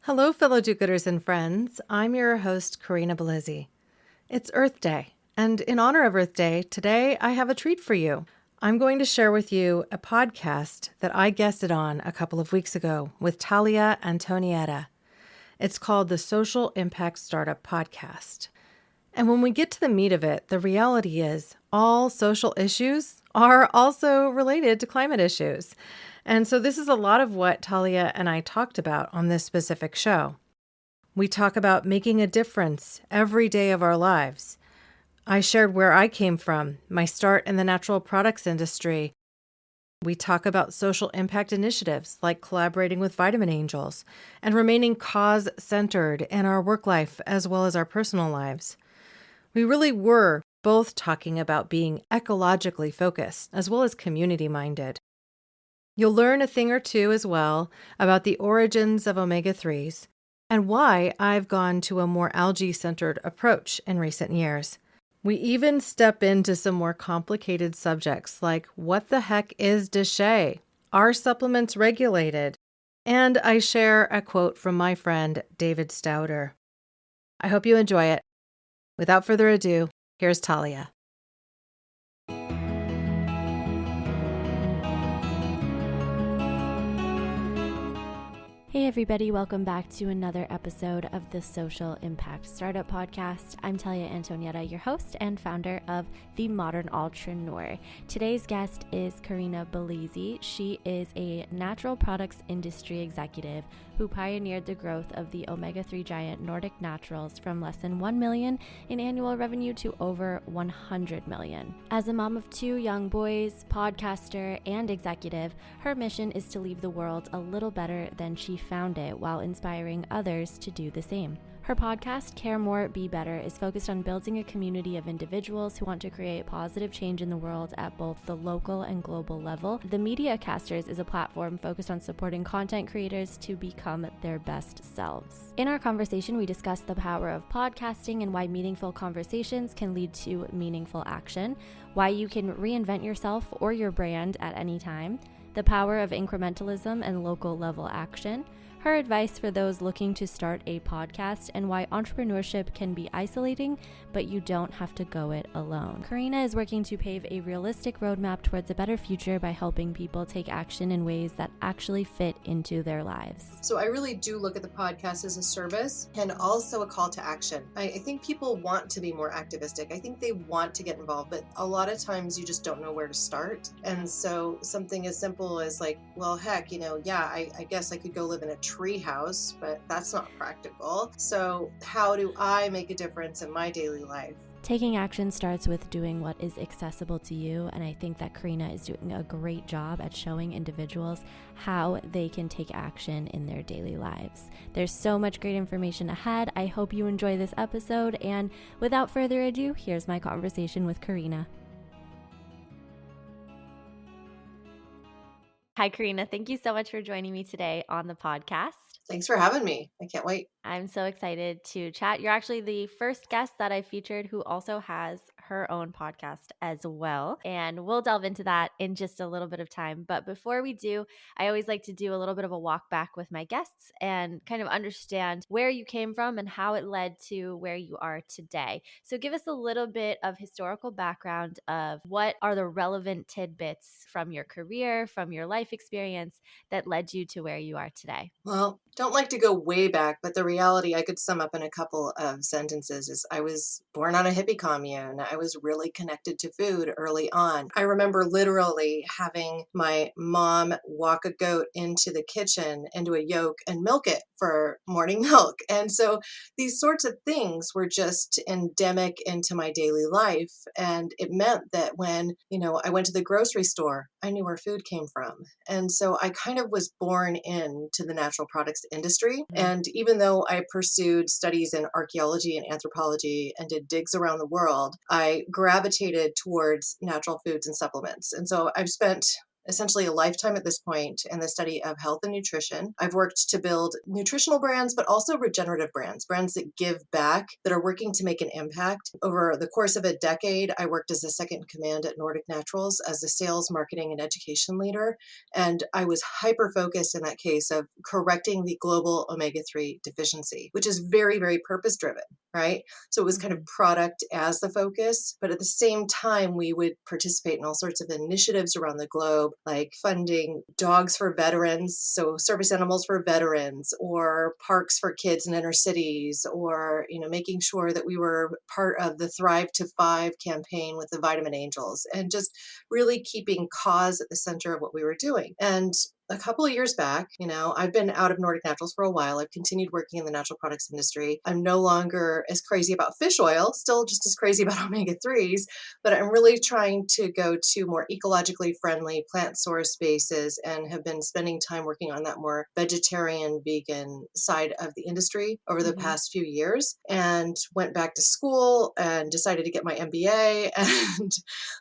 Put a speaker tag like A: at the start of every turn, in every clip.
A: Hello, fellow do-gooders and friends. I'm your host, Corinna Bellizzi. It's Earth Day, and in honor of Earth Day, today I have a treat for you. I'm going to share with you a podcast that I guested on a couple of weeks ago with Talia Antonietta. It's called the Social Impact Startup Podcast. And when we get to the meat of it, the reality is all social issues are also related to climate issues. And so this is a lot of what Talia and I talked about on this specific show. We talk about making a difference every day of our lives. I shared where I came from, my start in the natural products industry. We talk about social impact initiatives like collaborating with Vitamin Angels and remaining cause-centered in our work life as well as our personal lives. We really were both talking about being ecologically focused as well as community-minded. You'll learn a thing or two as well about the origins of omega-3s and why I've gone to a more algae-centered approach in recent years. We even step into some more complicated subjects like what the heck is DSHEA? Are supplements regulated? And I share a quote from my friend David Stauder. I hope you enjoy it. Without further ado, here's Talia.
B: Hey everybody, welcome back to another episode of the Social Impact Startup Podcast. I'm Talia Antonietta, your host and founder of The Modern Entrepreneur. Today's guest is Corinna Bellizzi. She is a natural products industry executive who pioneered the growth of the omega-3 giant Nordic Naturals from less than 1 million in annual revenue to over 100 million. As a mom of 2 young boys, podcaster, and executive, her mission is to leave the world a little better than she found it while inspiring others to do the same. Her podcast, Care More, Be Better, is focused on building a community of individuals who want to create positive change in the world at both the local and global level. The Mediacasters is a platform focused on supporting content creators to become their best selves. In our conversation, we discuss the power of podcasting and why meaningful conversations can lead to meaningful action, why you can reinvent yourself or your brand at any time, the power of incrementalism and local level action, her advice for those looking to start a podcast, and why entrepreneurship can be isolating, but you don't have to go it alone. Corinna is working to pave a realistic roadmap towards a better future by helping people take action in ways that actually fit into their lives.
C: So I really do look at the podcast as a service and also a call to action. I think people want to be more activistic. I think they want to get involved, but a lot of times you just don't know where to start. And so something as simple as like, well, heck, I guess I could go live in a tree house, but that's not practical. So how do I make a difference in my daily life?
B: Taking action starts with doing what is accessible to you, and I think that Corinna is doing a great job at showing individuals how they can take action in their daily lives. There's so much great information ahead. I hope you enjoy this episode, and without further ado, here's my conversation with Corinna. Hi, Corinna. Thank you so much for joining me today on the podcast.
C: Thanks for having me. I can't wait.
B: I'm so excited to chat. You're actually the first guest that I featured who also has her own podcast as well. And we'll delve into that in just a little bit of time. But before we do, I always like to do a little bit of a walk back with my guests and kind of understand where you came from and how it led to where you are today. So give us a little bit of historical background of what are the relevant tidbits from your career, from your life experience that led you to where you are today.
C: Well, don't like to go way back, but the reality I could sum up in a couple of sentences is I was born on a hippie commune. I was really connected to food early on. I remember literally having my mom walk a goat into the kitchen, into a yoke, and milk it for morning milk. And so these sorts of things were just endemic into my daily life. And it meant that when, I went to the grocery store, I knew where food came from. And so I kind of was born into the natural products industry. And even though I pursued studies in archaeology and anthropology and did digs around the world, I gravitated towards natural foods and supplements. And so I've spent essentially a lifetime at this point in the study of health and nutrition. I've worked to build nutritional brands, but also regenerative brands, brands that give back, that are working to make an impact. Over the course of a decade, I worked as a second in command at Nordic Naturals as a sales, marketing, and education leader. And I was hyper-focused in that case of correcting the global omega-3 deficiency, which is very, very purpose-driven, right? So it was kind of product as the focus, but at the same time, we would participate in all sorts of initiatives around the globe, like funding dogs for veterans, so service animals for veterans, or parks for kids in inner cities, or, making sure that we were part of the Thrive to 5 campaign with the Vitamin Angels, and just really keeping cause at the center of what we were doing. And a couple of years back, I've been out of Nordic Naturals for a while. I've continued working in the natural products industry. I'm no longer as crazy about fish oil, still just as crazy about omega-3s, but I'm really trying to go to more ecologically friendly plant source bases and have been spending time working on that more vegetarian, vegan side of the industry over the past few years, and went back to school and decided to get my MBA and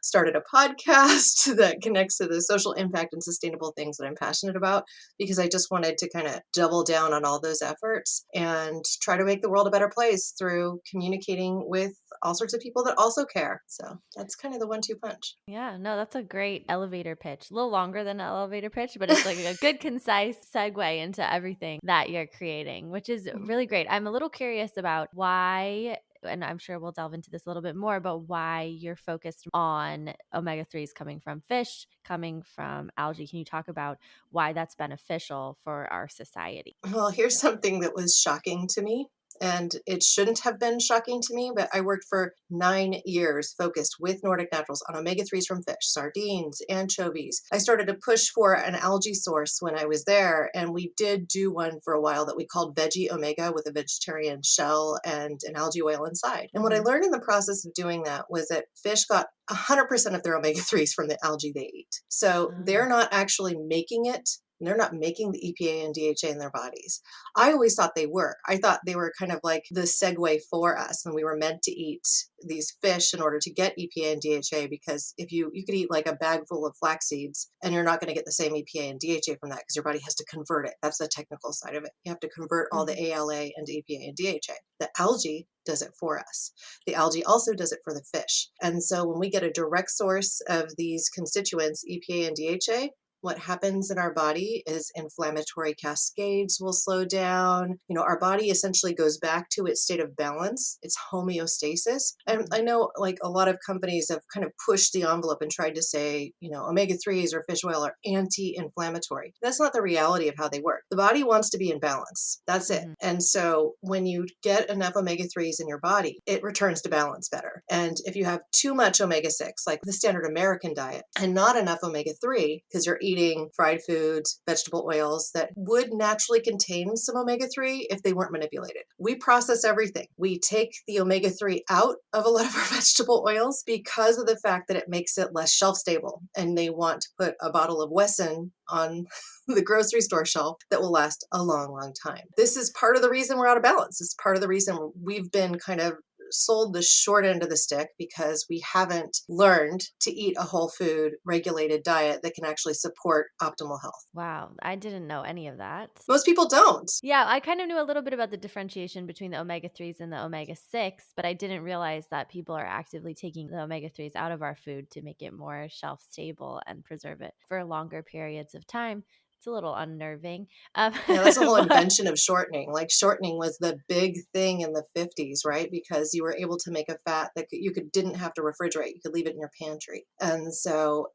C: started a podcast that connects to the social impact and sustainable things that I'm passionate about, because I just wanted to kind of double down on all those efforts and try to make the world a better place through communicating with all sorts of people that also care. So that's kind of the 1-2 punch.
B: Yeah, no, that's a great elevator pitch. A little longer than an elevator pitch, but it's like a good, concise segue into everything that you're creating, which is really great. I'm a little curious about why, and I'm sure we'll delve into this a little bit more, but why you're focused on omega-3s coming from fish, coming from algae. Can you talk about why that's beneficial for our society?
C: Well, here's something that was shocking to me. And it shouldn't have been shocking to me, but I worked for 9 years focused with Nordic Naturals on omega-3s from fish, sardines, anchovies. I started to push for an algae source when I was there, and we did do one for a while that we called Veggie Omega with a vegetarian shell and an algae oil inside. And what I learned in the process of doing that was that fish got 100% of their omega-3s from the algae they eat. So they're not actually making it. They're not making the EPA and DHA in their bodies. I always thought they were. I thought they were kind of like the segue for us, and we were meant to eat these fish in order to get EPA and DHA, because if you could eat like a bag full of flax seeds and you're not going to get the same EPA and DHA from that because your body has to convert it. That's the technical side of it. You have to convert all the ALA into EPA and DHA. The algae does it for us. The algae also does it for the fish. And so when we get a direct source of these constituents, EPA and DHA, what happens in our body is inflammatory cascades will slow down. Our body essentially goes back to its state of balance, its homeostasis. And I know like a lot of companies have kind of pushed the envelope and tried to say, omega-3s or fish oil are anti-inflammatory. That's not the reality of how they work. The body wants to be in balance. That's it. And so when you get enough omega-3s in your body, it returns to balance better. And if you have too much omega-6, like the standard American diet, and not enough omega-3, because you're eating fried foods, vegetable oils that would naturally contain some omega-3 if they weren't manipulated. We process everything. We take the omega-3 out of a lot of our vegetable oils because of the fact that it makes it less shelf stable. And they want to put a bottle of Wesson on the grocery store shelf that will last a long, long time. This is part of the reason we're out of balance. It's part of the reason we've been kind of sold the short end of the stick, because we haven't learned to eat a whole food regulated diet that can actually support optimal health.
B: Wow, I didn't know any of that.
C: Most people don't.
B: Yeah, I kind of knew a little bit about the differentiation between the omega-3s and the omega-6, but I didn't realize that people are actively taking the omega-3s out of our food to make it more shelf stable and preserve it for longer periods of time. It's a little unnerving.
C: Yeah, that's the whole invention of shortening. Like shortening was the big thing in the 50s, right? Because you were able to make a fat that you didn't have to refrigerate. You could leave it in your pantry. And so,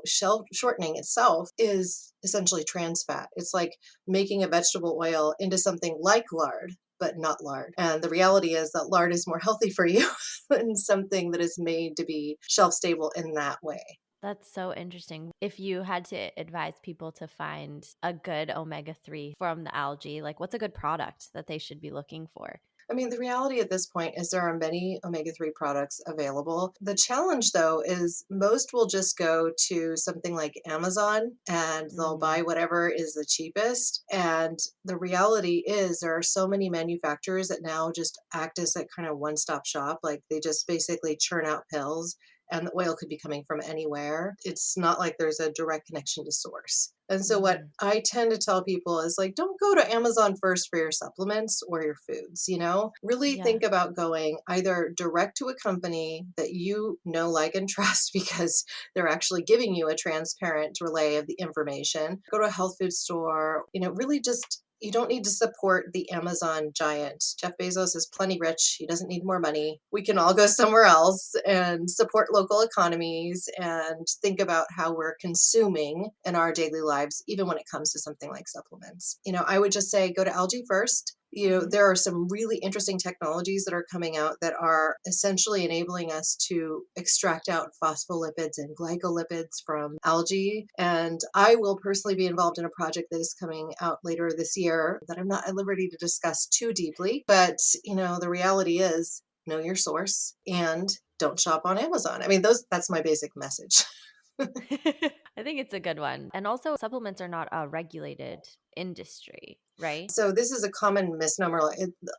C: shelf shortening itself is essentially trans fat. It's like making a vegetable oil into something like lard, but not lard. And the reality is that lard is more healthy for you than something that is made to be shelf stable in that way.
B: That's so interesting. If you had to advise people to find a good omega-3 from the algae, like what's a good product that they should be looking for?
C: I mean, the reality at this point is there are many omega-3 products available. The challenge, though, is most will just go to something like Amazon and they'll buy whatever is the cheapest. And the reality is there are so many manufacturers that now just act as a kind of one-stop shop. Like they just basically churn out pills and the oil could be coming from anywhere. It's not like there's a direct connection to source. And so what I tend to tell people is like, don't go to Amazon first for your supplements or your foods, really think about going either direct to a company that you know, like, and trust because they're actually giving you a transparent relay of the information. Go to a health food store, really just, you don't need to support the Amazon giant. Jeff Bezos is plenty rich. He doesn't need more money. We can all go somewhere else and support local economies and think about how we're consuming in our daily lives, even when it comes to something like supplements. I would just say go to algae first. There are some really interesting technologies that are coming out that are essentially enabling us to extract out phospholipids and glycolipids from algae. And I will personally be involved in a project that is coming out later this year that I'm not at liberty to discuss too deeply. But, the reality is know your source and don't shop on Amazon. I mean, that's my basic message.
B: I think it's a good one. And also, supplements are not a regulated industry, right?
C: So this is a common misnomer.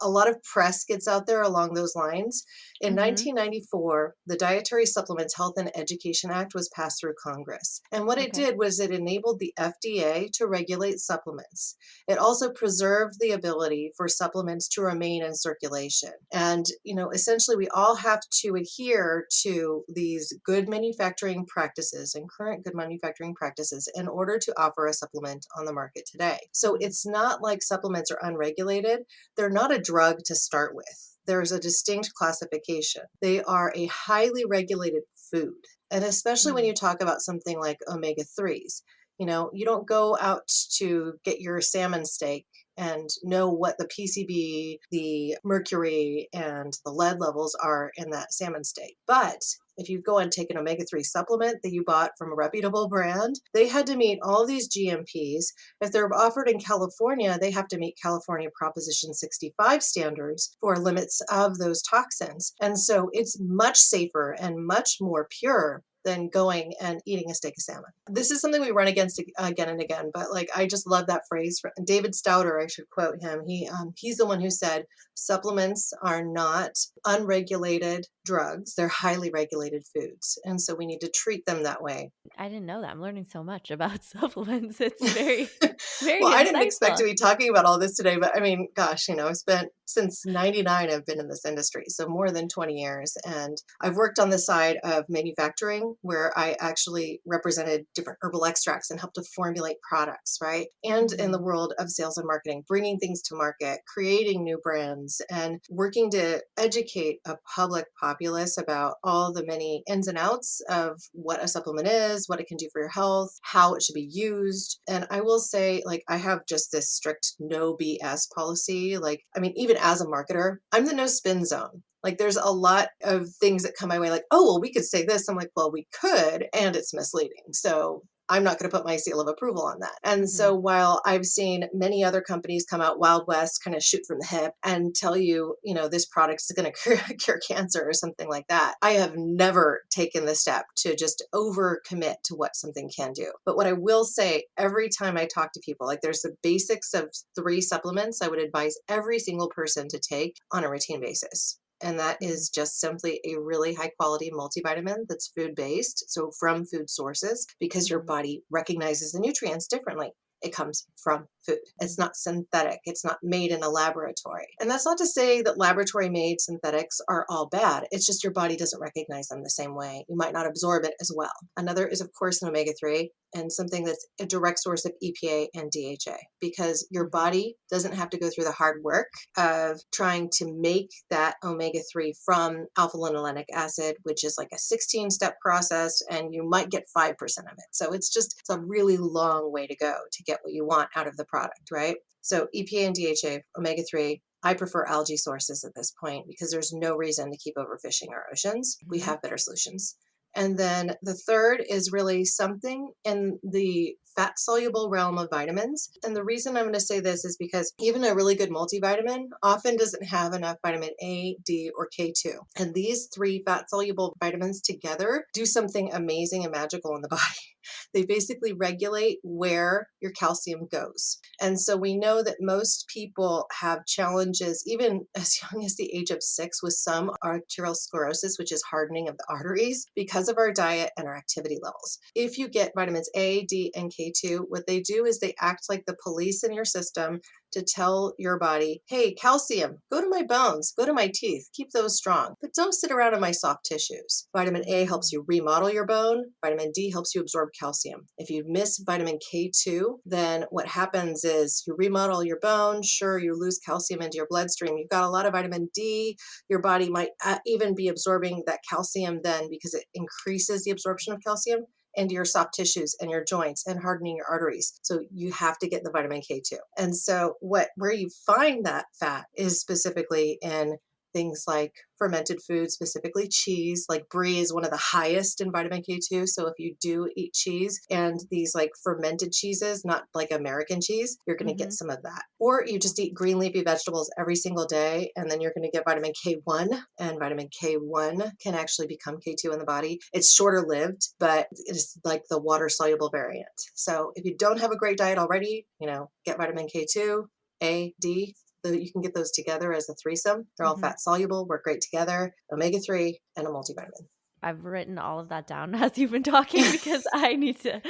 C: A lot of press gets out there along those lines. In 1994, the Dietary Supplements Health and Education Act was passed through Congress. And what it did was it enabled the FDA to regulate supplements. It also preserved the ability for supplements to remain in circulation. And, essentially we all have to adhere to these good manufacturing practices and current good manufacturing practices in order to offer a supplement on the market today. So it's not like supplements are unregulated. They're not a drug to start with. There's a distinct classification. They are a highly regulated food. And especially when you talk about something like omega-3s, you don't go out to get your salmon steak and know what the PCB, the mercury, and the lead levels are in that salmon steak. But if you go and take an omega-3 supplement that you bought from a reputable brand, they had to meet all these GMPs. If they're offered in California, they have to meet California Proposition 65 standards for limits of those toxins. And so it's much safer and much more pure than going and eating a steak of salmon. This is something we run against again and again, but I just love that phrase. David Stauder, I should quote him. He's the one who said, supplements are not unregulated drugs. They're highly regulated foods. And so we need to treat them that way.
B: I didn't know that. I'm learning so much about supplements. It's very, very
C: well,
B: insightful.
C: I didn't expect to be talking about all this today, but I mean, gosh, I've spent since 99, I've been in this industry. So more than 20 years. And I've worked on the side of manufacturing where I actually represented different herbal extracts and helped to formulate products, right? And in the world of sales and marketing, bringing things to market, creating new brands, and working to educate a public populace about all the many ins and outs of what a supplement is, what it can do for your health, how it should be used. And I will say, I have just this strict no BS policy. Even as a marketer, I'm the no spin zone. There's a lot of things that come my way, we could say this. I'm like, well, we could, and it's misleading. So I'm not going to put my seal of approval on that. And so while I've seen many other companies come out Wild West, kind of shoot from the hip and tell you, this product is going to cure cancer or something like that, I have never taken the step to just overcommit to what something can do. But what I will say, every time I talk to people, there's the basics of 3 supplements I would advise every single person to take on a routine basis. And that is just simply a really high quality multivitamin that's food based. So from food sources, because your body recognizes the nutrients differently. It comes from food. It's not synthetic. It's not made in a laboratory. And that's not to say that laboratory made synthetics are all bad. It's just your body doesn't recognize them the same way. You might not absorb it as well. Another is, of course, an omega-3 and something that's a direct source of EPA and DHA, because your body doesn't have to go through the hard work of trying to make that omega-3 from alpha-linolenic acid, which is like a 16-step process, and you might get 5% of it. So it's a really long way to go to get what you want out of the product, right? So EPA and DHA, omega-3, I prefer algae sources at this point because there's no reason to keep overfishing our oceans. We have better solutions. And then the third is really something in the fat-soluble realm of vitamins. And the reason I'm going to say this is because even a really good multivitamin often doesn't have enough vitamin A, D, or K2. And these three fat-soluble vitamins together do something amazing and magical in the body. They basically regulate where your calcium goes. And so we know that most people have challenges, even as young as the age of 6, with some arterial sclerosis, which is hardening of the arteries, because of our diet and our activity levels. If you get vitamins A, D, and K2, what they do is they act like the police in your system to tell your body, hey, calcium, go to my bones, go to my teeth, keep those strong, but don't sit around in my soft tissues. Vitamin A helps you remodel your bone. Vitamin D helps you absorb calcium. If you miss vitamin K2, then what happens is you remodel your bone. Sure, you lose calcium into your bloodstream. You've got a lot of vitamin D. Your body might even be absorbing that calcium then because it increases the absorption of calcium into your soft tissues and your joints and hardening your arteries. So you have to get the vitamin K2. And so where you find that fat is specifically in things like fermented foods, specifically cheese. Like brie is one of the highest in vitamin K2. So if you do eat cheese and these like fermented cheeses, not like American cheese, you're going to get some of that. Or you just eat green leafy vegetables every single day, and then you're going to get vitamin K1, and vitamin K1 can actually become K2 in the body. It's shorter lived, but it's like the water soluble variant. So if you don't have a great diet already, get vitamin K2, A, D. You can get those together as a threesome. They're all fat soluble, work great together, omega-3 and a multivitamin.
B: I've written all of that down as you've been talking because I need to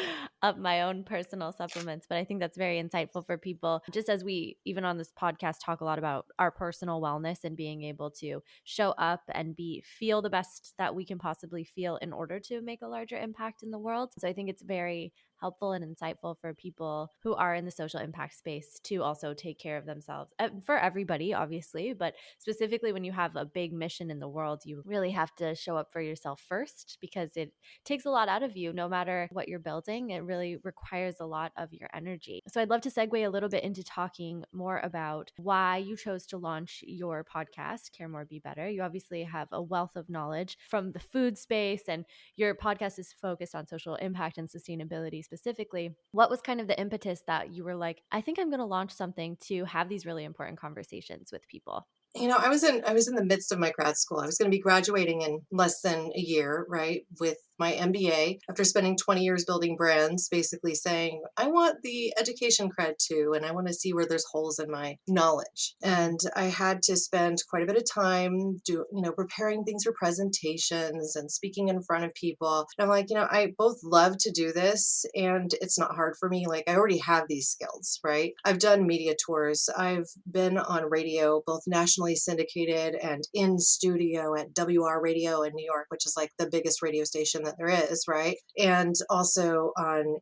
B: up my own personal supplements. But I think that's very insightful for people. Just as we, even on this podcast, talk a lot about our personal wellness and being able to show up and feel the best that we can possibly feel in order to make a larger impact in the world. So I think it's very helpful and insightful for people who are in the social impact space to also take care of themselves, for everybody, obviously, but specifically when you have a big mission in the world, you really have to show up for yourself first because it takes a lot out of you. No matter what you're building, it really requires a lot of your energy. So I'd love to segue a little bit into talking more about why you chose to launch your podcast, Care More, Be Better. You obviously have a wealth of knowledge from the food space, and your podcast is focused on social impact and sustainability specifically. What was kind of the impetus that you were like, I think I'm going to launch something to have these really important conversations with people?
C: I was in the midst of my grad school. I was going to be graduating in less than a year, right, with my MBA after spending 20 years building brands, basically saying, I want the education cred too, and I want to see where there's holes in my knowledge. And I had to spend quite a bit of time preparing things for presentations and speaking in front of people. And I'm like, I both love to do this and it's not hard for me. Like I already have these skills, right? I've done media tours. I've been on radio, both nationally syndicated and in studio at WR Radio in New York, which is like the biggest radio station that there is, right? And also on,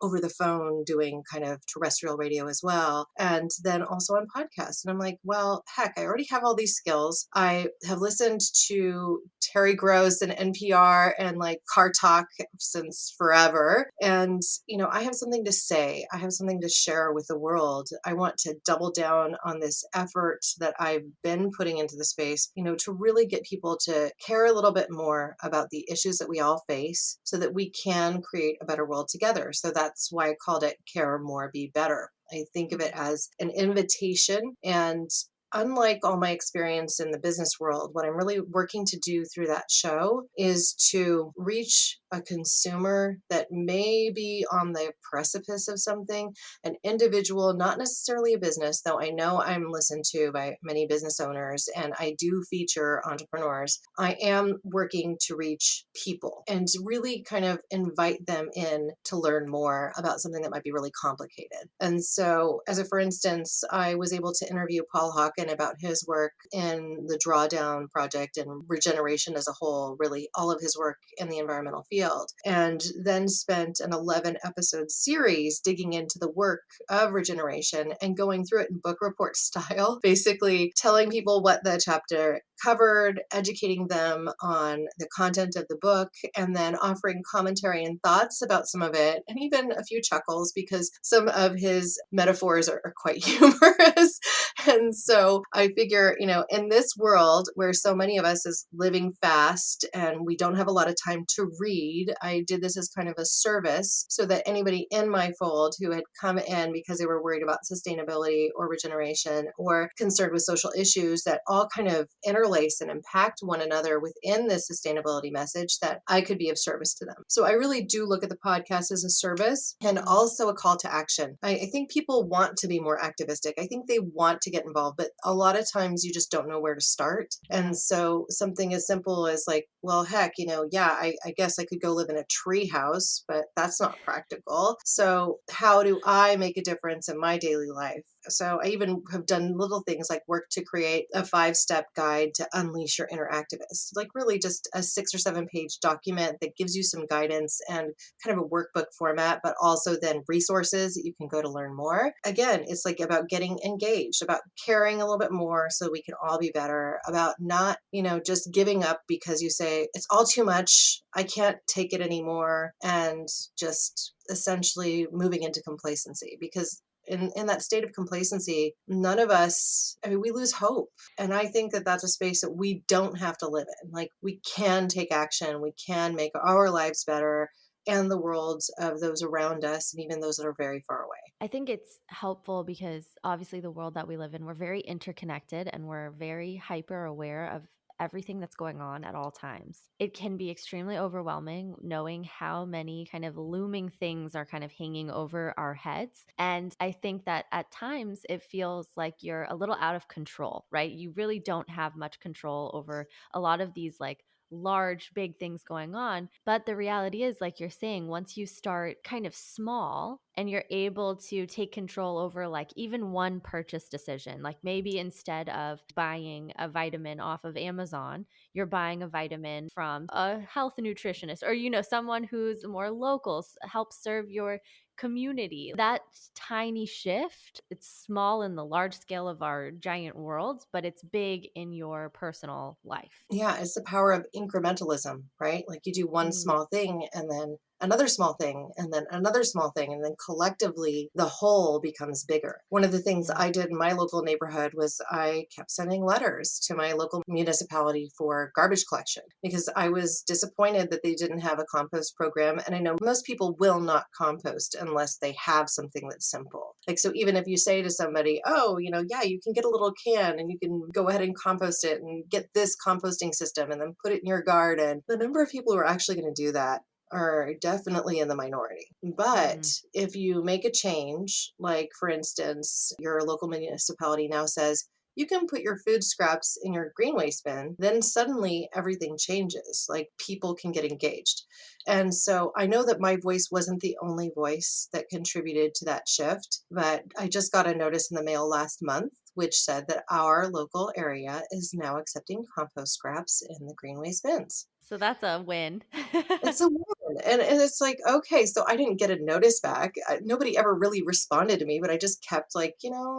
C: over the phone doing kind of terrestrial radio as well. And then also on podcasts. And I'm like, well, heck, I already have all these skills. I have listened to Terry Gross and NPR and like Car Talk since forever. And, I have something to say. I have something to share with the world. I want to double down on this effort that I've been putting into the space, to really get people to care a little bit more about the issues that we all face so that we can create a better world together. So that's why I called it Care More, Be Better. I think of it as an invitation, and unlike all my experience in the business world, what I'm really working to do through that show is to reach a consumer that may be on the precipice of something, an individual, not necessarily a business, though I know I'm listened to by many business owners and I do feature entrepreneurs. I am working to reach people and to really kind of invite them in to learn more about something that might be really complicated. And so, for instance, I was able to interview Paul Hawken about his work in the Drawdown Project and regeneration as a whole, really all of his work in the environmental field, and then spent an 11 episode series digging into the work of regeneration and going through it in book report style, basically telling people what the chapter covered, educating them on the content of the book, and then offering commentary and thoughts about some of it, and even a few chuckles because some of his metaphors are quite humorous. And so I figure, in this world where so many of us is living fast and we don't have a lot of time to read, I did this as kind of a service so that anybody in my fold who had come in because they were worried about sustainability or regeneration or concerned with social issues that all kind of interlace and impact one another within this sustainability message, that I could be of service to them. So I really do look at the podcast as a service and also a call to action. I think people want to be more activistic. I think they want to get involved, but a lot of times you just don't know where to start. And so something as simple as like, well, heck, I guess I could go live in a tree house, but that's not practical. So how do I make a difference in my daily life? So I even have done little things like work to create a 5-step guide to unleash your inner activist, like really just a 6 or 7 page document that gives you some guidance and kind of a workbook format, but also then resources that you can go to learn more. Again, it's like about getting engaged, about caring a little bit more so we can all be better, about not, just giving up because you say it's all too much, I can't take it anymore, and just essentially moving into complacency. Because in that state of complacency, none of us, we lose hope. And I think that that's a space that we don't have to live in. Like, we can take action, we can make our lives better and the worlds of those around us, and even those that are very far away.
B: I think it's helpful because obviously the world that we live in, we're very interconnected and we're very hyper aware of everything that's going on at all times. It can be extremely overwhelming knowing how many kind of looming things are kind of hanging over our heads. And I think that at times it feels like you're a little out of control, right? You really don't have much control over a lot of these like large, big things going on. But the reality is, like you're saying, once you start kind of small and you're able to take control over like even one purchase decision, like maybe instead of buying a vitamin off of Amazon, you're buying a vitamin from a health nutritionist or, someone who's more local, helps serve your community. That tiny shift, it's small in the large scale of our giant world, but it's big in your personal life.
C: Yeah, it's the power of incrementalism, right? Like, you do one small thing and then another small thing and then another small thing, and then collectively the whole becomes bigger. One of the things
B: Yeah.
C: I did in my local neighborhood was I kept sending letters to my local municipality for garbage collection because I was disappointed that they didn't have a compost program. And I know most people will not compost unless they have something that's simple. Like, so even if you say to somebody, oh, yeah, you can get a little can and you can go ahead and compost it and get this composting system and then put it in your garden, the number of people who are actually going to do that are definitely in the minority. But if you make a change, like for instance, your local municipality now says, you can put your food scraps in your green waste bin, then suddenly everything changes. Like, people can get engaged. And so I know that my voice wasn't the only voice that contributed to that shift, but I just got a notice in the mail last month which said that our local area is now accepting compost scraps in the green waste bins.
B: So that's a win.
C: It's a win. And it's like, okay, so I didn't get a notice back. Nobody ever really responded to me, but I just kept like,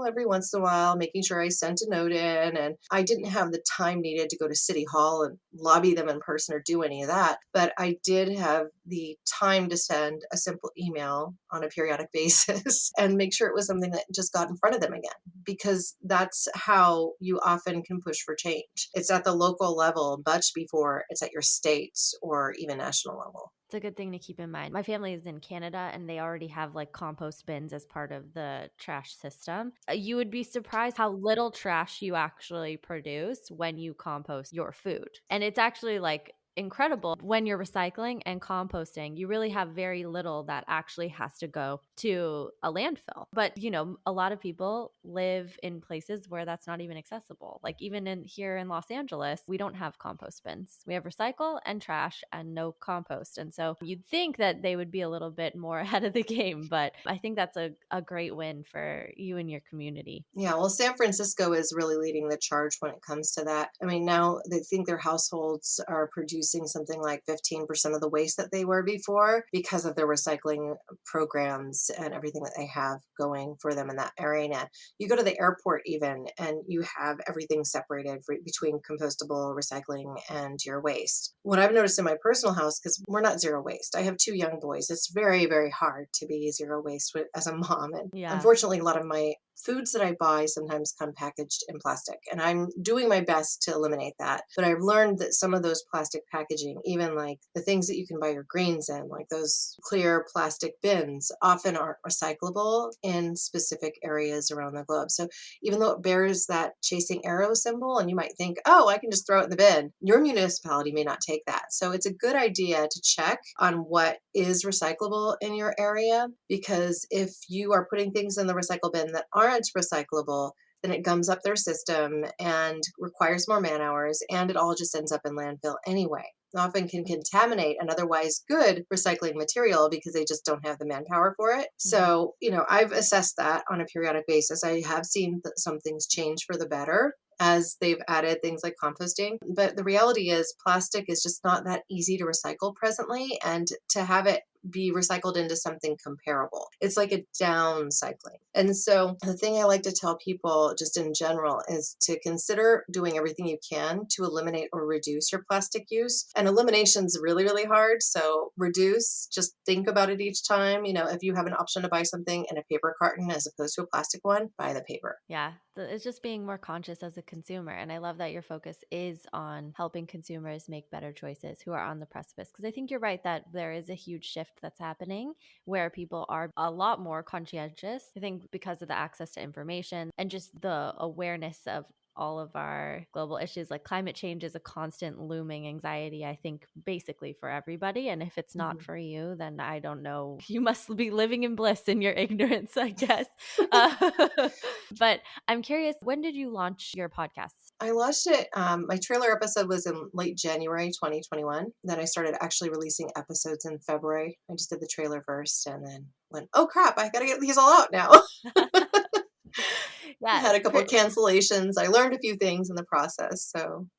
C: every once in a while making sure I sent a note in. And I didn't have the time needed to go to City Hall and lobby them in person or do any of that. But I did have the time to send a simple email on a periodic basis and make sure it was something that just got in front of them again, because that's how you often can push for change. It's at the local level much before it's at your state or even national level.
B: It's a good thing to keep in mind. My family is in Canada and they already have like compost bins as part of the trash system. You would be surprised how little trash you actually produce when you compost your food. And it's actually like incredible when you're recycling and composting. You really have very little that actually has to go to a landfill. But, a lot of people live in places where that's not even accessible. Like even here in Los Angeles, we don't have compost bins. We have recycle and trash and no compost. And so you'd think that they would be a little bit more ahead of the game, but I think that's a great win for you and your community.
C: Yeah, well, San Francisco is really leading the charge when it comes to that. I mean, now they think their households are producing something like 15% of the waste that they were before because of their recycling programs and everything that they have going for them in that area now. You go to the airport even, and you have everything separated between compostable, recycling, and your waste. What I've noticed in my personal house, because we're not zero waste, I have 2 young boys. It's very, very hard to be zero waste as a mom. And
B: Yeah.
C: unfortunately, a lot of my foods that I buy sometimes come packaged in plastic, and I'm doing my best to eliminate that. But I've learned that some of those plastic packaging, even like the things that you can buy your greens in, like those clear plastic bins, often aren't recyclable in specific areas around the globe. So even though it bears that chasing arrow symbol, and you might think, oh, I can just throw it in the bin, your municipality may not take that. So it's a good idea to check on what is recyclable in your area, because if you are putting things in the recycle bin that aren't recyclable, then it gums up their system and requires more man hours, and it all just ends up in landfill anyway. Often can contaminate an otherwise good recycling material because they just don't have the manpower for it. So, I've assessed that on a periodic basis. I have seen that some things change for the better as they've added things like composting. But the reality is plastic is just not that easy to recycle presently, and to have it be recycled into something comparable. It's like a downcycling. And so the thing I like to tell people just in general is to consider doing everything you can to eliminate or reduce your plastic use. And elimination is really, really hard. So reduce, just think about it each time. If you have an option to buy something in a paper carton as opposed to a plastic one, buy the paper.
B: Yeah, it's just being more conscious as a consumer. And I love that your focus is on helping consumers make better choices who are on the precipice. Because I think you're right that there is a huge shift that's happening where people are a lot more conscientious. I think because of the access to information and just the awareness of all of our global issues, like climate change is a constant looming anxiety, I think, basically for everybody. And if it's not for you, then I don't know. You must be living in bliss in your ignorance, I guess. But I'm curious, when did you launch your podcast?
C: I launched it. My trailer episode was in late January 2021. Then I started actually releasing episodes in February. I just did the trailer first and then went, oh crap, I got to get these all out now. I had a couple of cancellations. I learned a few things in the process. So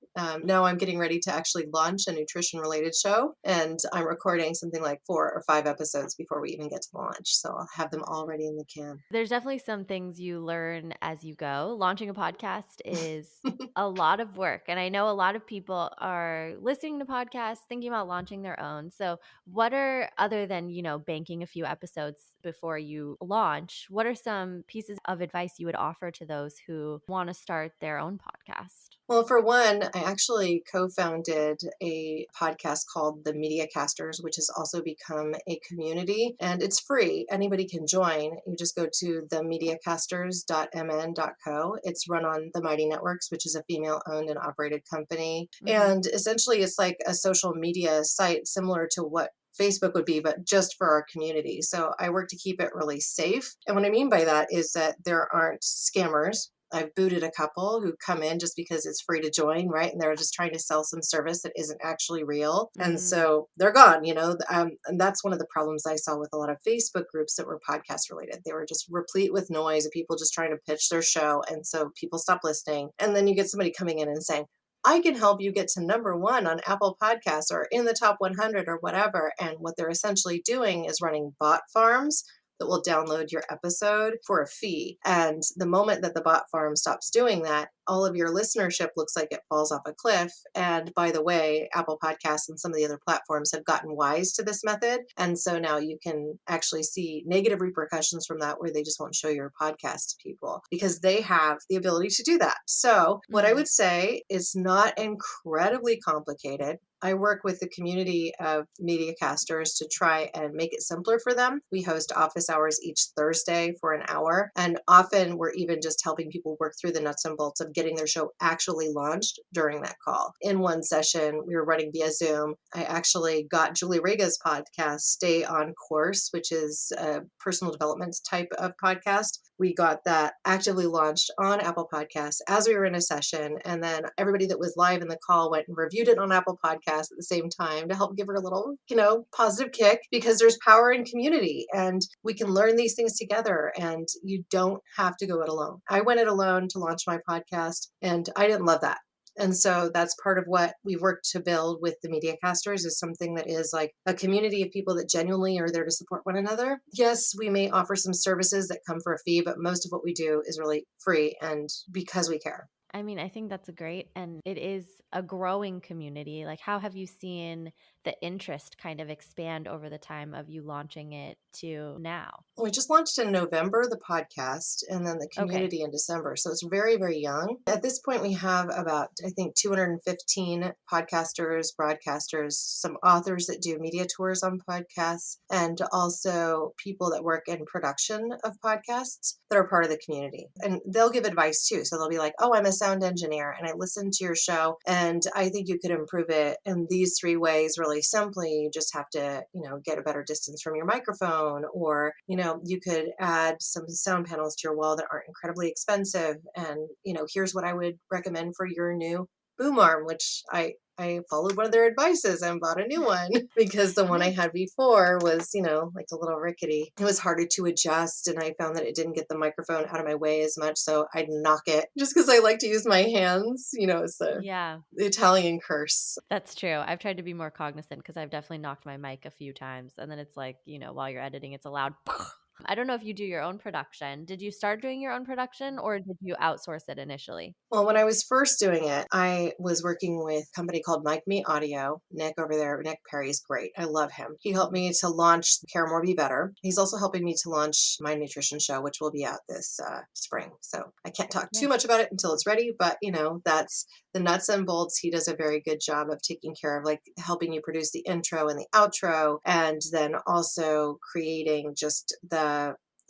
C: now I'm getting ready to actually launch a nutrition related show, and I'm recording something like 4 or 5 episodes before we even get to launch. So I'll have them all ready in the can.
B: There's definitely some things you learn as you go. Launching a podcast is a lot of work. And I know a lot of people are listening to podcasts, thinking about launching their own. So what are, other than, banking a few episodes before you launch, what are some pieces of advice you would offer to those who want to start their own podcast?
C: Well, for one, I actually co-founded a podcast called the Mediacasters, which has also become a community, and it's free. Anybody can join. You just go to themediacasters.mn.co. It's run on the Mighty Networks, which is a female-owned and operated company. And essentially, it's like a social media site similar to what Facebook would be, but just for our community. So I work to keep it really safe. And what I mean by that is that there aren't scammers. I've booted a couple who come in just because it's free to join, right? And they're just trying to sell some service that isn't actually real. And so they're gone, and that's one of the problems I saw with a lot of Facebook groups that were podcast related. They were just replete with noise of people just trying to pitch their show. And so people stop listening. And then you get somebody coming in and saying, I can help you get to number 1 on Apple Podcasts or in the top 100 or whatever. And what they're essentially doing is running bot farms that will download your episode for a fee. And the moment that the bot farm stops doing that, all of your listenership looks like it falls off a cliff. And by the way, Apple Podcasts and some of the other platforms have gotten wise to this method. And so now you can actually see negative repercussions from that, where they just won't show your podcast to people because they have the ability to do that. So what I would say is not incredibly complicated. I work with the community of Mediacasters to try and make it simpler for them. We host office hours each Thursday for an hour. And often we're even just helping people work through the nuts and bolts of getting their show actually launched during that call. In one session, we were running via Zoom. I actually got Julie Rega's podcast, Stay on Course, which is a personal development type of podcast. We got that actively launched on Apple Podcasts as we were in a session. And then everybody that was live in the call went and reviewed it on Apple Podcasts at the same time to help give her a little, positive kick, because there's power in community and we can learn these things together and you don't have to go it alone. I went it alone to launch my podcast and I didn't love that. And so that's part of what we've worked to build with the Mediacasters, is something that is like a community of people that genuinely are there to support one another. Yes, we may offer some services that come for a fee, but most of what we do is really free and because we care.
B: I mean, I think that's great. And it is a growing community. Like, how have you seen the interest kind of expand over the time of you launching it to now?
C: We just launched in November, the podcast, and then the
B: Okay.
C: community in December. So it's very, very young. At this point, we have about, I think, 215 podcasters, broadcasters, some authors that do media tours on podcasts, and also people that work in production of podcasts that are part of the community. And they'll give advice too. So they'll be like, oh, I'm a sound engineer and I listened to your show and I think you could improve it in these 3 ways really simply. You just have to, get a better distance from your microphone, or, you could add some sound panels to your wall that aren't incredibly expensive. And, here's what I would recommend for your new boom arm, which I followed one of their advices and bought a new one because the one I
B: Nice.
C: had before was, like a little rickety. It was harder to adjust, and I found that it didn't get the microphone out of my way as much, so I'd knock it just because I like to use my hands. It's
B: Yeah,
C: the Italian curse.
B: that's true. I've tried to be more cognizant because I've definitely knocked my mic a few times. And then it's like, while you're editing, it's a loud. I don't know if you do your own production. Did you start doing your own production or did you outsource it initially?
C: Well, when I was first doing it, I was working with a company called Mike Me Audio. Nick over there, Nick Perry's great. I love him. He helped me to launch Care More Be Better. He's also helping me to launch my nutrition show, which will be out this spring. So I can't talk too
B: Nice.
C: much about it until it's ready, but that's the nuts and bolts. He does a very good job of taking care of, like, helping you produce the intro and the outro, and then also creating just the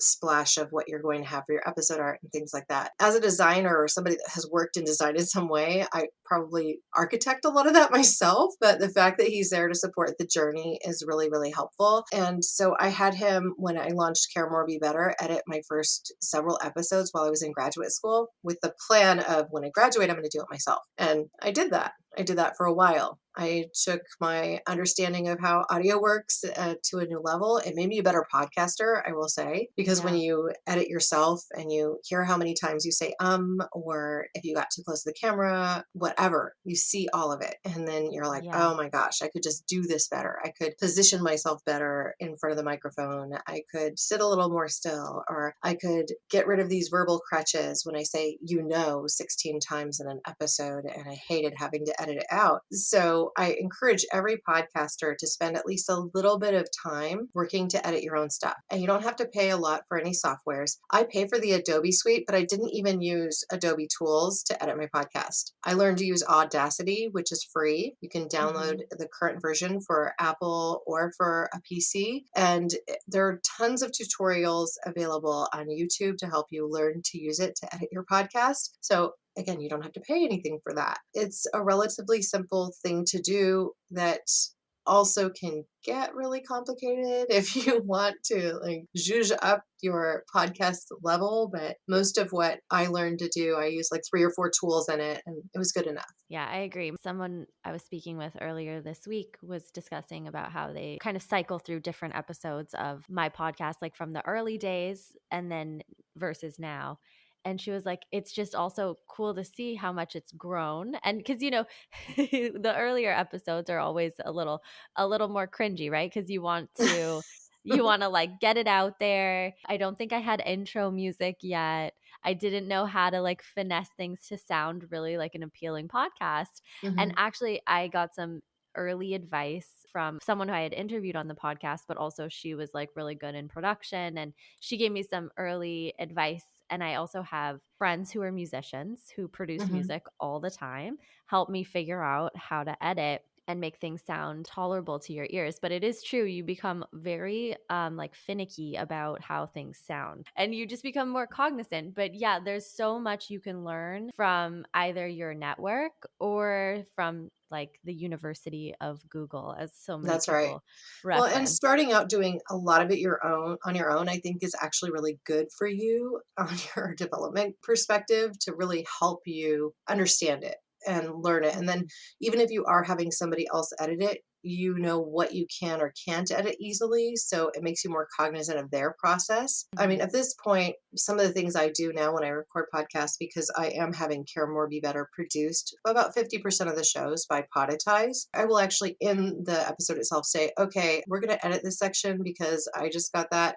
C: splash of what you're going to have for your episode art and things like that. As a designer or somebody that has worked in design in some way, I probably architect a lot of that myself, but the fact that he's there to support the journey is really, really helpful. And so I had him, when I launched Care More Be Better, edit my first several episodes while I was in graduate school with the plan of, when I graduate, I'm going to do it myself. And I did that. I did that for a while. I took my understanding of how audio works to a new level. It made me a better podcaster, I will say, because when
B: Yeah.
C: you edit yourself and you hear how many times you say, or if you got too close to the camera, whatever, you see all of it. And then you're like,
B: Yeah.
C: oh my gosh, I could just do this better. I could position myself better in front of the microphone. I could sit a little more still, or I could get rid of these verbal crutches when I say, 16 times in an episode, and I hated having to edit it out. So I encourage every podcaster to spend at least a little bit of time working to edit your own stuff. And you don't have to pay a lot for any softwares. I pay for the Adobe suite, but I didn't even use Adobe tools to edit my podcast. I learned to use Audacity, which is free. You can download the current version for Apple or for a PC. And there are tons of tutorials available on YouTube to help you learn to use it to edit your podcast. So again, you don't have to pay anything for that. It's a relatively simple thing to do that also can get really complicated if you want to, like, zhuzh up your podcast level. But most of what I learned to do, I used like 3 or 4 tools in it, and it was good enough.
B: Yeah, I agree. Someone I was speaking with earlier this week was discussing about how they kind of cycle through different episodes of my podcast, like from the early days and then versus now. And she was like, it's just also cool to see how much it's grown. And because, the earlier episodes are always a little more cringy, right? Because you want to like get it out there. I don't think I had intro music yet. I didn't know how to like finesse things to sound really like an appealing podcast. And
C: Mhm.
B: actually, I got some early advice from someone who I had interviewed on the podcast, but also she was like really good in production and she gave me some early advice. And I also have friends who are musicians who produce
C: Mhm.
B: music all the time, help me figure out how to edit and make things sound tolerable to your ears. But it is true, you become very like finicky about how things sound and you just become more cognizant. But yeah, there's so much you can learn from either your network or from like the University of Google, as so many
C: That's right.
B: people
C: Well, and
B: reference.
C: starting out doing a lot of it on your own, I think is actually really good for you on your development perspective, to really help you understand it and learn it. And then even if you are having somebody else edit it, you know what you can or can't edit easily. So it makes you more cognizant of their process. I mean,
B: Mhm.
C: at this point, some of the things I do now when I record podcasts, because I am having Care More Be Better produced about 50% of the shows by Podetize, I will actually in the episode itself say, okay, we're going to edit this section because I just got that,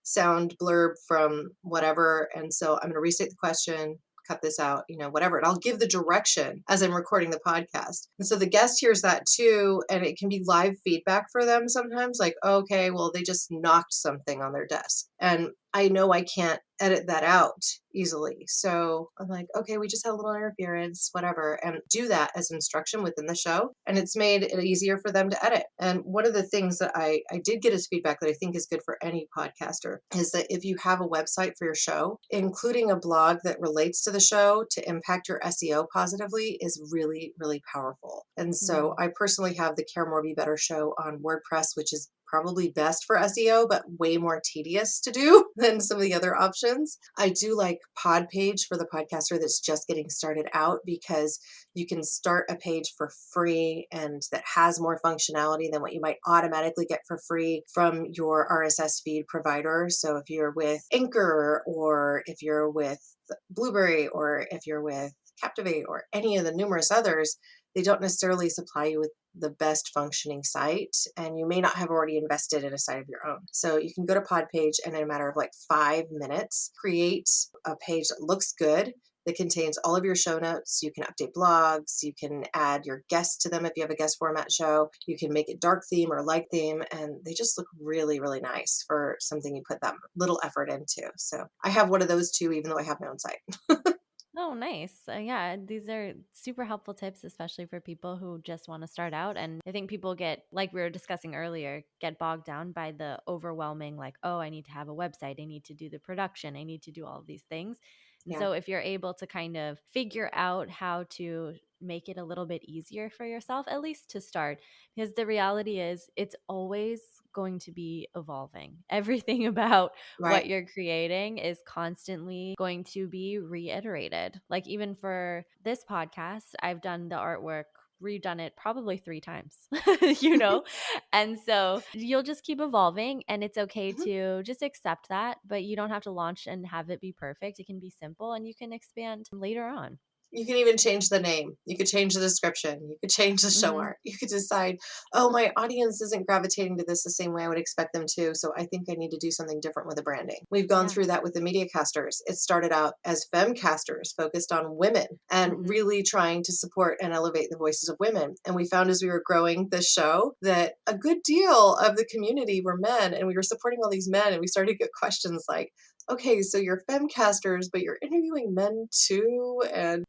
C: sound blurb from whatever. And so I'm going to restate the question, cut this out, whatever. And I'll give the direction as I'm recording the podcast. And so the guest hears that too. And it can be live feedback for them sometimes, like, okay, well, they just knocked something on their desk. And I know I can't edit that out easily. So I'm like, okay, we just had a little interference, whatever, and do that as instruction within the show. And it's made it easier for them to edit. And one of the things that I did get as feedback that I think is good for any podcaster is that if you have a website for your show, including a blog that relates to the show to impact your SEO positively is really, really powerful. And so I personally have the Care More Be Better show on WordPress, which is probably best for SEO, but way more tedious to do than some of the other options. I do like Podpage for the podcaster that's just getting started out, because you can start a page for free and that has more functionality than what you might automatically get for free from your RSS feed provider. So if you're with Anchor, or if you're with Blueberry, or if you're with Captivate, or any of the numerous others, they don't necessarily supply you with the best functioning site, and you may not have already invested in a site of your own. So you can go to Podpage and in a matter of like 5 minutes, create a page that looks good, that contains all of your show notes. You can update blogs. You can add your guests to them if you have a guest format show. You can make it dark theme or light theme, and they just look really, really nice for something you put that little effort into. So I have one of those too, even though I have my own site.
B: Oh, nice. Yeah, these are super helpful tips, especially for people who just want to start out. And I think people get, like we were discussing earlier, get bogged down by the overwhelming, like, oh, I need to have a website. I need to do the production. I need to do all of these things. And
C: Yeah.
B: so if you're able to kind of figure out how to make it a little bit easier for yourself, at least to start, because the reality is it's always going to be evolving. Everything about
C: Right.
B: what you're creating is constantly going to be reiterated. Like even for this podcast, I've done the artwork, redone it probably 3 times, you know? And so you'll just keep evolving, and it's okay to just accept that, but you don't have to launch and have it be perfect. It can be simple and you can expand later on.
C: You can even change the name. You could change the description. You could change the show art. You could decide, oh, my audience isn't gravitating to this the same way I would expect them to. So I think I need to do something different with the branding. We've gone through that with the Mediacasters. It started out as femcasters focused on women and really trying to support and elevate the voices of women. And we found as we were growing the show that a good deal of the community were men, and we were supporting all these men. And we started to get questions like, okay, so you're femcasters, but you're interviewing men too,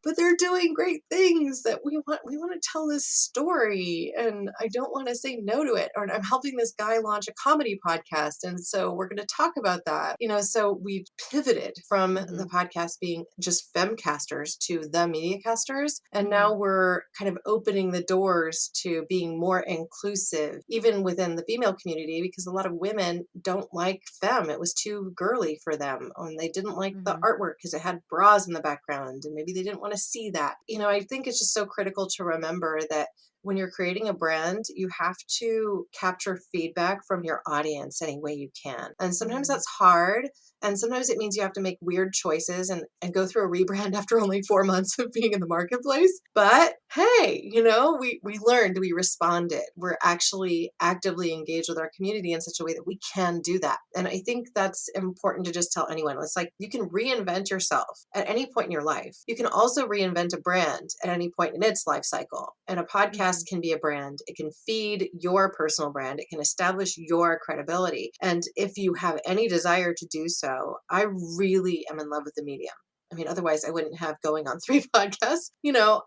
C: but they're doing great things that we want to tell this story, and I don't want to say no to it. Or I'm helping this guy launch a comedy podcast, and so we're going to talk about that. So we pivoted from the podcast being just femcasters to the Mediacasters, and now we're kind of opening the doors to being more inclusive, even within the female community, because a lot of women don't like femme. It was too girly for them, and they didn't like the artwork because it had bras in the background, and maybe they didn't want to see that. I think it's just so critical to remember that when you're creating a brand, you have to capture feedback from your audience any way you can. And sometimes that's hard. And sometimes it means you have to make weird choices and go through a rebrand after only 4 months of being in the marketplace. But hey, we learned, we responded. We're actually actively engaged with our community in such a way that we can do that. And I think that's important to just tell anyone. It's like you can reinvent yourself at any point in your life. You can also reinvent a brand at any point in its life cycle. And a podcast can be a brand. It can feed your personal brand. It can establish your credibility. And if you have any desire to do so, I really am in love with the medium. I mean, otherwise I wouldn't have going on 3 podcasts.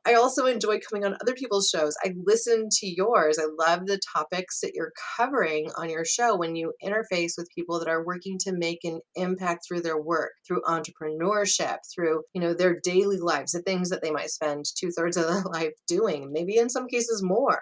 C: I also enjoy coming on other people's shows. I listen to yours. I love the topics that you're covering on your show when you interface with people that are working to make an impact through their work, through entrepreneurship, through, their daily lives, the things that they might spend 2/3 of their life doing, maybe in some cases more.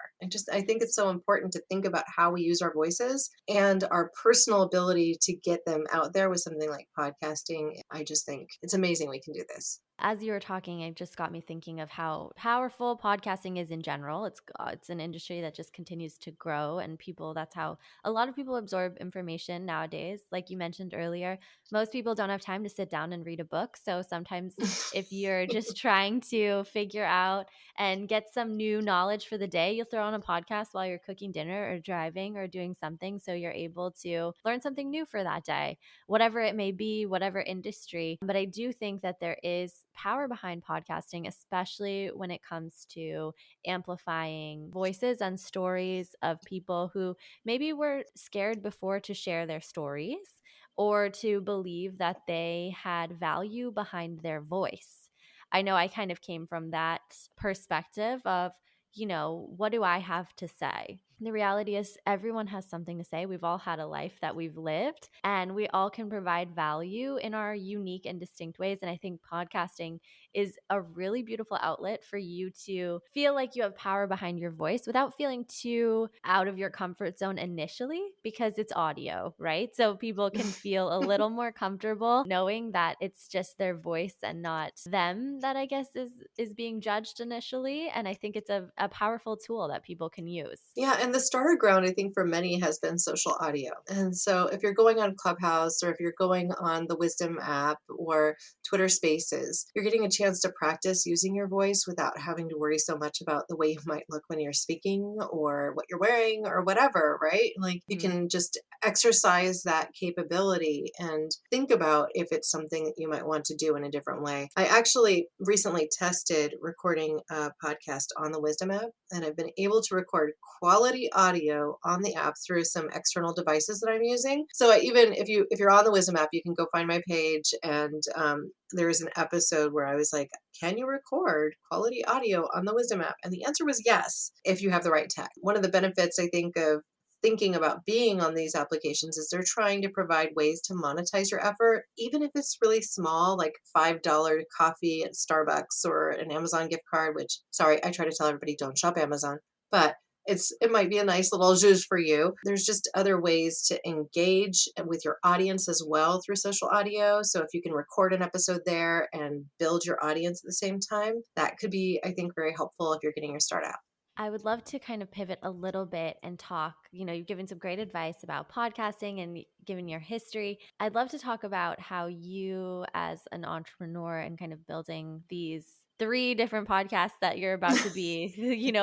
C: I think it's so important to think about how we use our voices and our personal ability to get them out there with something like podcasting. I just think it's amazing we can do this.
B: As you were talking, it just got me thinking of how powerful podcasting is in general. It's an industry that just continues to grow, and that's how a lot of people absorb information nowadays. Like you mentioned earlier, most people don't have time to sit down and read a book. So sometimes if you're just trying to figure out and get some new knowledge for the day, you'll throw on a podcast while you're cooking dinner or driving or doing something, so you're able to learn something new for that day, whatever it may be, whatever industry. But I do think that there is power behind podcasting, especially when it comes to amplifying voices and stories of people who maybe were scared before to share their stories or to believe that they had value behind their voice. I know I kind of came from that perspective of, what do I have to say? The reality is, everyone has something to say. We've all had a life that we've lived, and we all can provide value in our unique and distinct ways. And I think podcasting is a really beautiful outlet for you to feel like you have power behind your voice without feeling too out of your comfort zone initially, because it's audio, right? So people can feel a little more comfortable knowing that it's just their voice and not them that I guess is being judged initially. And I think it's a powerful tool that people can use.
C: Yeah, and the starter ground, I think, for many has been social audio. And so if you're going on Clubhouse or if you're going on the Wisdom app or Twitter Spaces, you're getting a chance to practice using your voice without having to worry so much about the way you might look when you're speaking or what you're wearing or whatever, right? Like you can just exercise that capability and think about if it's something that you might want to do in a different way. I actually recently tested recording a podcast on the Wisdom app, and I've been able to record quality audio on the app through some external devices that I'm using. So even if you're on the Wisdom app, you can go find my page, and there was an episode where I was like, can you record quality audio on the Wisdom app? And the answer was yes, if you have the right tech. One of the benefits, I think, of thinking about being on these applications is they're trying to provide ways to monetize your effort, even if it's really small, like $5 coffee at Starbucks or an Amazon gift card, which, sorry, I try to tell everybody don't shop Amazon, but it might be a nice little zhuzh for you. There's just other ways to engage with your audience as well through social audio. So if you can record an episode there and build your audience at the same time, that could be, I think, very helpful if you're getting your start out.
B: I would love to kind of pivot a little bit and talk. You've given some great advice about podcasting and given your history. I'd love to talk about how you, as an entrepreneur and kind of building these 3 different podcasts that you're about to be,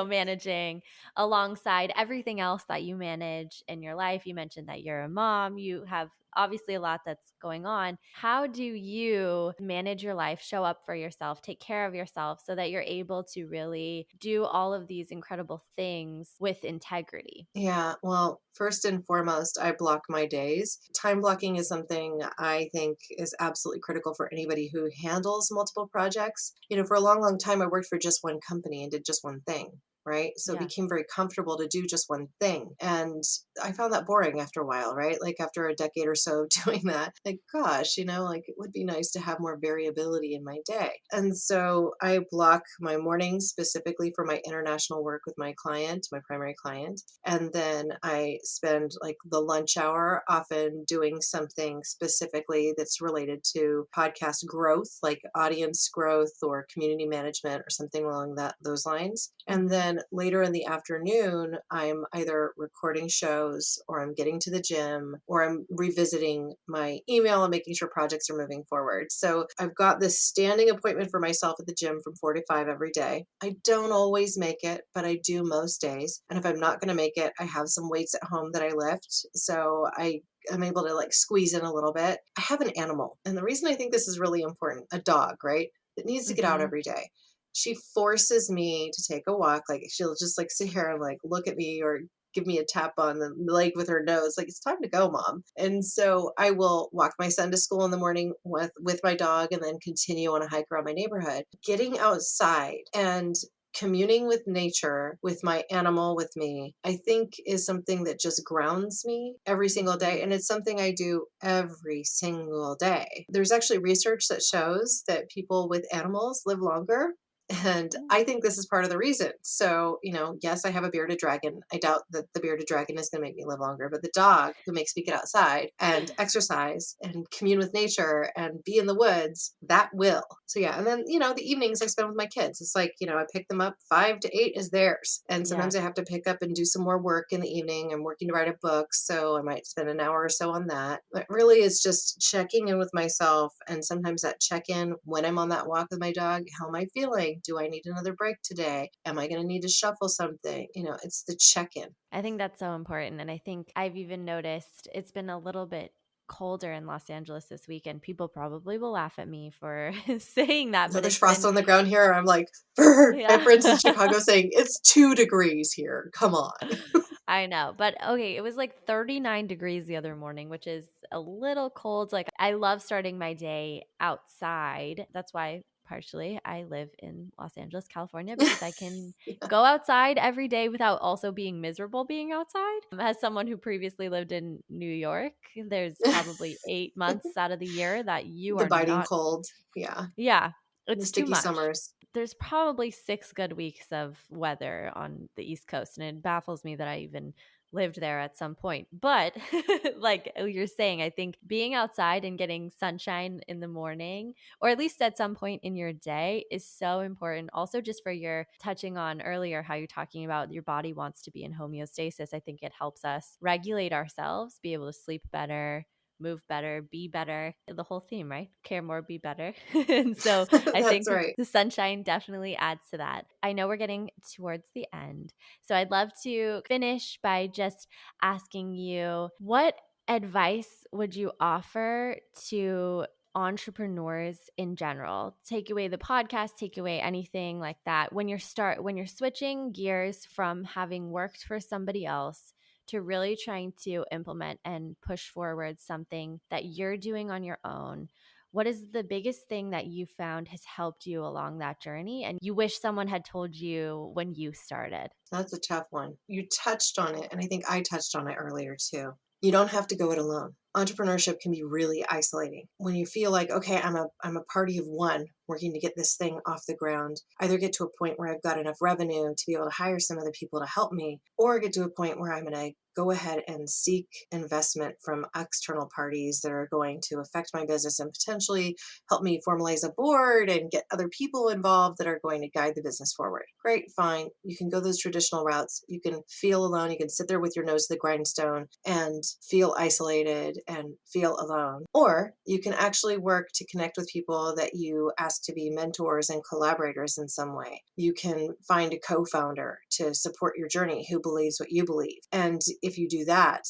B: managing alongside everything else that you manage in your life. You mentioned that you're a mom, you have obviously a lot that's going on. How do you manage your life, show up for yourself, take care of yourself so that you're able to really do all of these incredible things with integrity?
C: Yeah, well, first and foremost, I block my days. Time blocking is something I think is absolutely critical for anybody who handles multiple projects. For a long, long time, I worked for just one company and did just one thing. Right. So it
B: Yeah.
C: became very comfortable to do just one thing. And I found that boring after a while, right? Like after a decade or so of doing that, like, gosh, like it would be nice to have more variability in my day. And so I block my mornings specifically for my international work with my client, my primary client. And then I spend like the lunch hour often doing something specifically that's related to podcast growth, like audience growth or community management or something along those lines. And then later in the afternoon, I'm either recording shows or I'm getting to the gym or I'm revisiting my email and making sure projects are moving forward. So I've got this standing appointment for myself at the gym from 4 to 5 every day. I don't always make it, but I do most days. And if I'm not going to make it, I have some weights at home that I lift. So I'm able to like squeeze in a little bit. I have an animal. And the reason I think this is really important, a dog, right? That needs to get out every day. She forces me to take a walk. Like she'll just like sit here and like look at me or give me a tap on the leg with her nose. Like, it's time to go, mom. And so I will walk my son to school in the morning with my dog and then continue on a hike around my neighborhood. Getting outside and communing with nature, with my animal, with me, I think is something that just grounds me every single day. And it's something I do every single day. There's actually research that shows that people with animals live longer. And I think this is part of the reason. So, yes, I have a bearded dragon. I doubt that the bearded dragon is going to make me live longer, but the dog who makes me get outside and exercise and commune with nature and be in the woods, that will. So, yeah. And then, the evenings I spend with my kids. It's like, I pick them up 5 to 8 is theirs. And sometimes I have to pick up and do some more work in the evening. I'm working to write a book. So I might spend an hour or so on that. But really, it's just checking in with myself. And sometimes that check in when I'm on that walk with my dog, how am I feeling? Do I need another break today? Am I going to need to shuffle something? It's the check-in.
B: I think that's so important. And I think I've even noticed it's been a little bit colder in Los Angeles this week, and people probably will laugh at me for saying that,
C: So
B: but
C: there's
B: it's
C: frost
B: been,
C: on the ground here. I'm like, I have
B: yeah.
C: friends in Chicago saying it's 2 degrees here. Come on.
B: I know. But okay, it was like 39 degrees the other morning, which is a little cold. Like, I love starting my day outside. That's why partially I live in Los Angeles, California, because I can go outside every day without also being miserable being outside. As someone who previously lived in New York, there's probably 8 months out of the year that you
C: The
B: are
C: biting
B: not.
C: cold. Yeah.
B: Yeah,
C: The
B: it's too
C: sticky
B: much.
C: summers.
B: There's probably 6 good weeks of weather on the East Coast, and it baffles me that I even lived there at some point. But like you're saying, I think being outside and getting sunshine in the morning, or at least at some point in your day, is so important. Also, just for your touching on earlier, how you're talking about your body wants to be in homeostasis. I think it helps us regulate ourselves, be able to sleep better, move better, be better. The whole theme, right? Care more, be better. And so I
C: That's
B: think
C: right.
B: the sunshine definitely adds to that. I know we're getting towards the end. So I'd love to finish by just asking you, what advice would you offer to entrepreneurs in general? Take away the podcast, take away anything like that. When you're switching gears from having worked for somebody else to really trying to implement and push forward something that you're doing on your own, what is the biggest thing that you found has helped you along that journey and you wish someone had told you when you started?
C: That's a tough one. You touched on it, and I think I touched on it earlier too. You don't have to go it alone. Entrepreneurship can be really isolating. When you feel like, okay, I'm a party of one working to get this thing off the ground, either get to a point where I've got enough revenue to be able to hire some other people to help me, or get to a point where I'm going to go ahead and seek investment from external parties that are going to affect my business and potentially help me formalize a board and get other people involved that are going to guide the business forward. Great, fine. You can go those traditional routes. You can feel alone. You can sit there with your nose to the grindstone and feel isolated and feel alone. Or you can actually work to connect with people that you ask to be mentors and collaborators in some way. You can find a co-founder to support your journey who believes what you believe. And if you do that,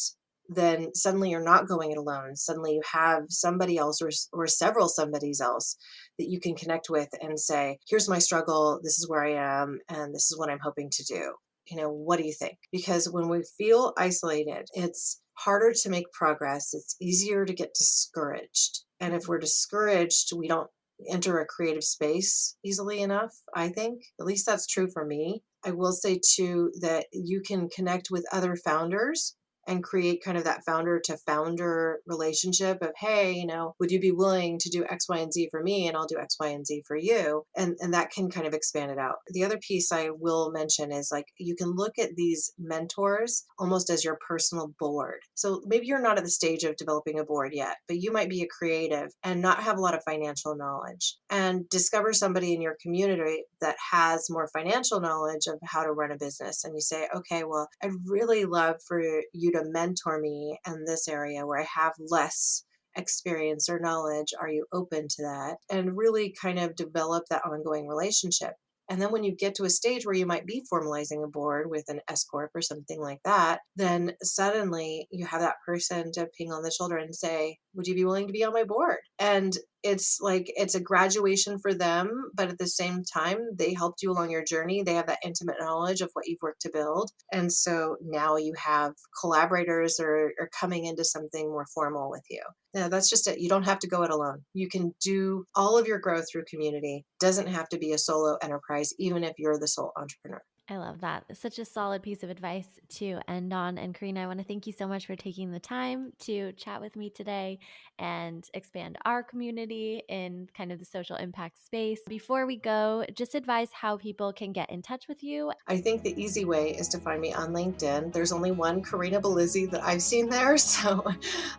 C: then suddenly you're not going it alone. Suddenly you have somebody else or several somebodies else that you can connect with and say, here's my struggle, this is where I am, and this is what I'm hoping to do. What do you think? Because when we feel isolated, it's harder to make progress. It's easier to get discouraged. And if we're discouraged, we don't enter a creative space easily enough, I think. At least that's true for me. I will say too that you can connect with other founders and create kind of that founder to founder relationship of, hey, would you be willing to do X, Y, and Z for me? And I'll do X, Y, and Z for you. And that can kind of expand it out. The other piece I will mention is like, you can look at these mentors almost as your personal board. So maybe you're not at the stage of developing a board yet, but you might be a creative and not have a lot of financial knowledge, and discover somebody in your community that has more financial knowledge of how to run a business. And you say, okay, well, I'd really love for you to mentor me in this area where I have less experience or knowledge. Are you open to that? And really kind of develop that ongoing relationship. And then when you get to a stage where you might be formalizing a board with an S Corp or something like that, then suddenly you have that person to ping on the shoulder and say, would you be willing to be on my board? And it's like, it's a graduation for them, but at the same time, they helped you along your journey. They have that intimate knowledge of what you've worked to build. And so now you have collaborators are coming into something more formal with you. Now, that's just it. You don't have to go it alone. You can do all of your growth through community. It doesn't have to be a solo enterprise, even if you're the sole entrepreneur.
B: I love that. It's such a solid piece of advice to end on. And Corinna, I want to thank you so much for taking the time to chat with me today and expand our community in kind of the social impact space. Before we go, just advise how people can get in touch with you.
C: I think the easy way is to find me on LinkedIn. There's only one Corinna Bellizzi that I've seen there. So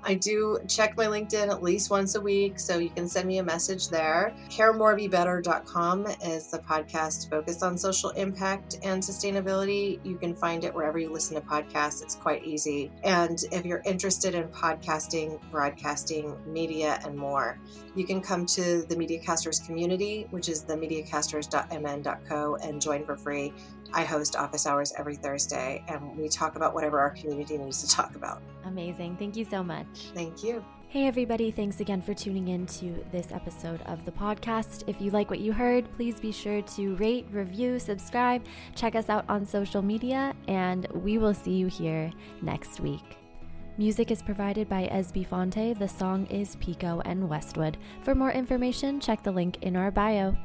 C: I do check my LinkedIn at least once a week. So you can send me a message there. CareMoreBeBetter.com is the podcast focused on social impact and sustainability. You can find it wherever you listen to podcasts. It's quite easy. And if you're interested in podcasting, broadcasting, media, and more, you can come to the Mediacasters community, which is the mediacasters.mn.co, and join for free. I host office hours every Thursday, and we talk about whatever our community needs to talk about.
B: Amazing. Thank you so much.
C: Thank you.
B: Hey everybody, thanks again for tuning in to this episode of the podcast. If you like what you heard, please be sure to rate, review, subscribe, check us out on social media, and we will see you here next week. Music is provided by Esby Fonte. The song is Pico and Westwood. For more information, check the link in our bio.